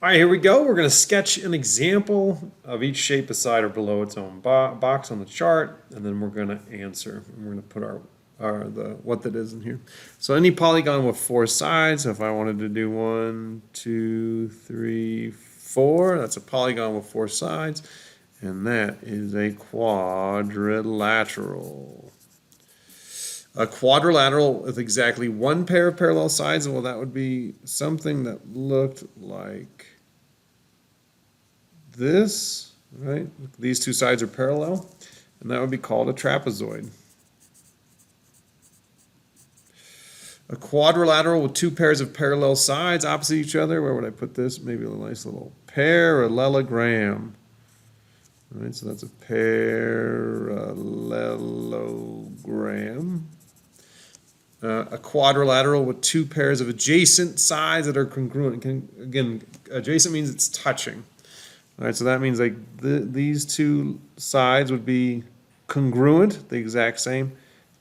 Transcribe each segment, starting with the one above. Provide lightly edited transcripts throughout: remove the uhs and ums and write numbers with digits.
All right, here we go. We're going to sketch an example of each shape beside or below its own box on the chart, and then we're going to answer. And we're going to put the what that is in here. So any polygon with four sides. If I wanted to do 1, 2, 3, 4, that's a polygon with four sides, and that is a quadrilateral. A quadrilateral with exactly one pair of parallel sides, well, that would be something that looked like this, right? These two sides are parallel, and that would be called a trapezoid. A quadrilateral with two pairs of parallel sides opposite each other, where would I put this? Maybe a nice little parallelogram. All right, so that's a parallelogram. A quadrilateral with two pairs of adjacent sides that are congruent. Again, adjacent means it's touching. All right, so that means like these two sides would be congruent, the exact same,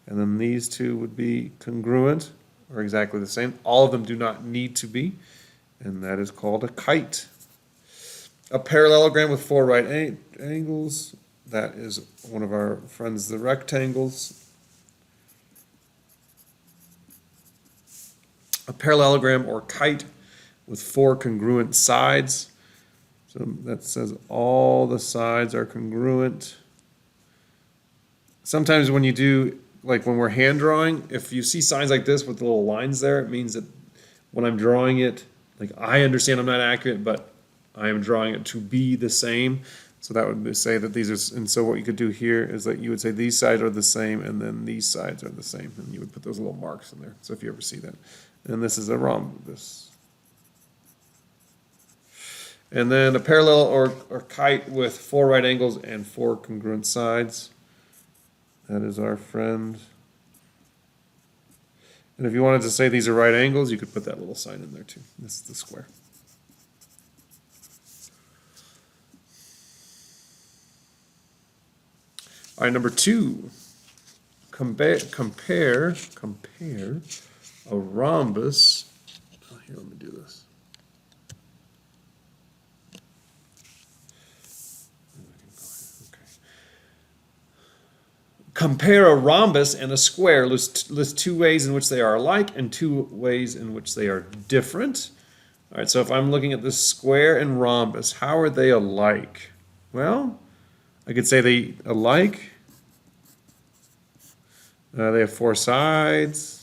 and then these two would be congruent or exactly the same. All of them do not need to be, and that is called a kite. A parallelogram with four right angles, that is one of our friends, the rectangles. A parallelogram or kite with four congruent sides. So that says all the sides are congruent. Sometimes when you do, like when we're hand drawing, if you see signs like this with the little lines there, it means that when I'm drawing it, like I understand I'm not accurate, but I am drawing it to be the same. So that would say that these are, and so what you could do here is that you would say these sides are the same and then these sides are the same. And you would put those little marks in there. So if you ever see that. And this is a rhombus. And then a parallel or kite with four right angles and four congruent sides. That is our friend. And if you wanted to say these are right angles, you could put that little sign in there too. This is the square. All right, number 2. Compare a rhombus. Oh, here, let me do this. Okay. Compare a rhombus and a square. List two ways in which they are alike and two ways in which they are different. All right, so if I'm looking at this square and rhombus, how are they alike? Well, I could say they alike. They have four sides.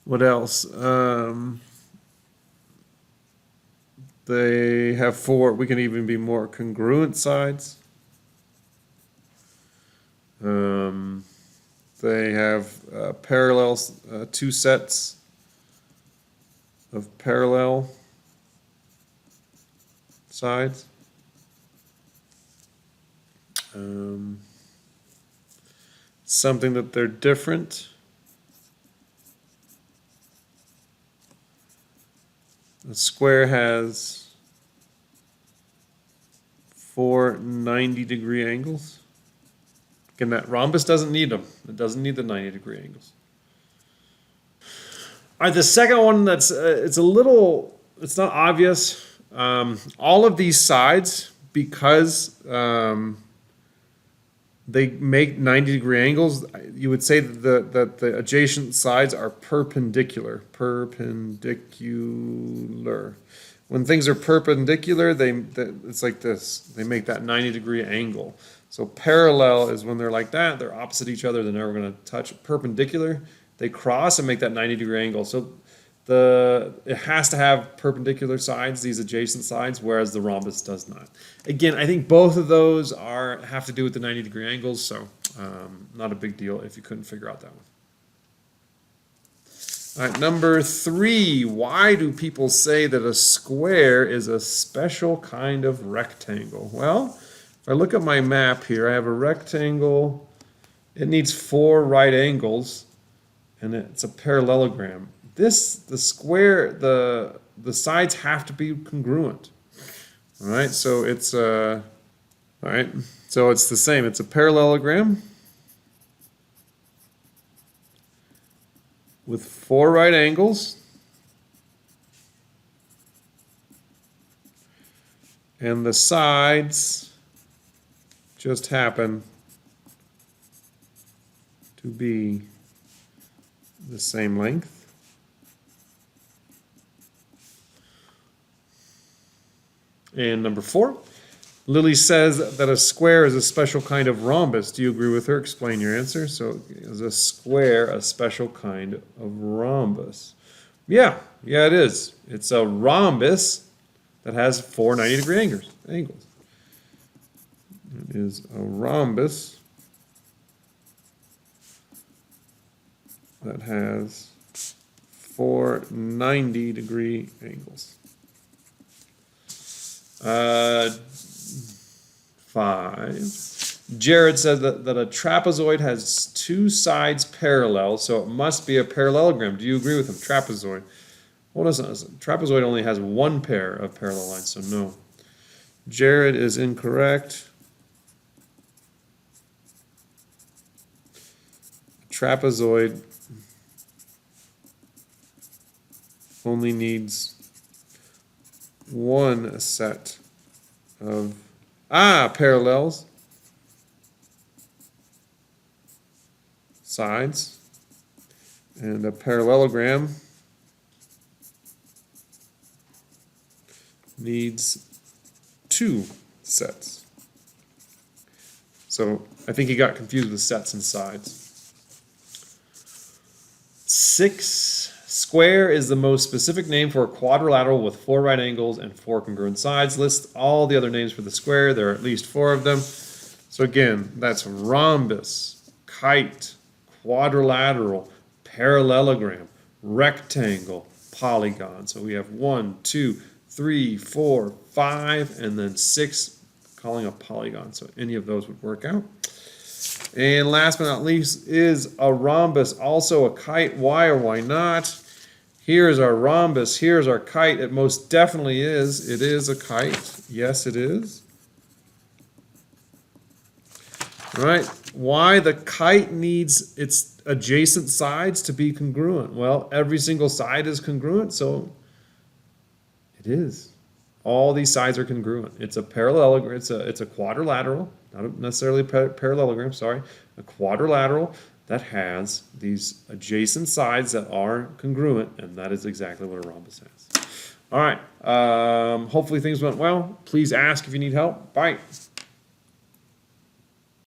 What else? They have four, we can even be more congruent sides. They have parallels, two sets of parallel sides. Something that they're different. The square has four 90-degree angles. Again, that rhombus doesn't need them. It doesn't need the 90-degree angles. All right, the second one that's it's not obvious. All of these sides, because they make 90-degree angles, you would say that the adjacent sides are perpendicular. Perpendicular. When things are perpendicular, it's like this. They make that 90-degree angle. So parallel is when they're like that. They're opposite each other. They're never going to touch. Perpendicular, they cross and make that 90-degree angle. So it has to have perpendicular sides, these adjacent sides, whereas the rhombus does not. Again, I think both of those have to do with the 90-degree angles, so not a big deal if you couldn't figure out that one. All right, number 3, why do people say that a square is a special kind of rectangle? Well, if I look at my map here, I have a rectangle. It needs 4 right angles, and it's a parallelogram. The square, the sides have to be congruent. All right, so it's all right, so it's the same. It's a parallelogram. with 4 right angles and the sides just happen to be the same length. And number 4, Lily says that a square is a special kind of rhombus. Do you agree with her? Explain your answer. So is a square a special kind of rhombus? Yeah, it is. It's a rhombus that has 4 90-degree angles. It is a rhombus that has 4 90-degree angles. 5. Jared says that a trapezoid has 2 sides parallel, so it must be a parallelogram. Do you agree with him? Trapezoid. Well, listen, trapezoid only has 1 pair of parallel lines, so no. Jared is incorrect. Trapezoid only needs 1 set of parallels, sides, and a parallelogram needs 2 sets. So I think he got confused with sets and sides. 6. Square is the most specific name for a quadrilateral with 4 right angles and 4 congruent sides. List all the other names for the square. There are at least 4 of them. So again, that's rhombus, kite, quadrilateral, parallelogram, rectangle, polygon. So we have 1, 2, 3, 4, 5, and then 6 calling a polygon. So any of those would work out. And last but not least is a rhombus, also a kite. Why or why not? Here's our rhombus, here's our kite. It most definitely is. It is a kite. Yes, it is. All right, why the kite needs its adjacent sides to be congruent? Well, every single side is congruent, so it is. All these sides are congruent. It's a parallelogram, it's a quadrilateral, not necessarily a parallelogram, sorry, a quadrilateral that has these adjacent sides that are congruent, and that is exactly what a rhombus has. All right, hopefully things went well. Please ask if you need help. Bye.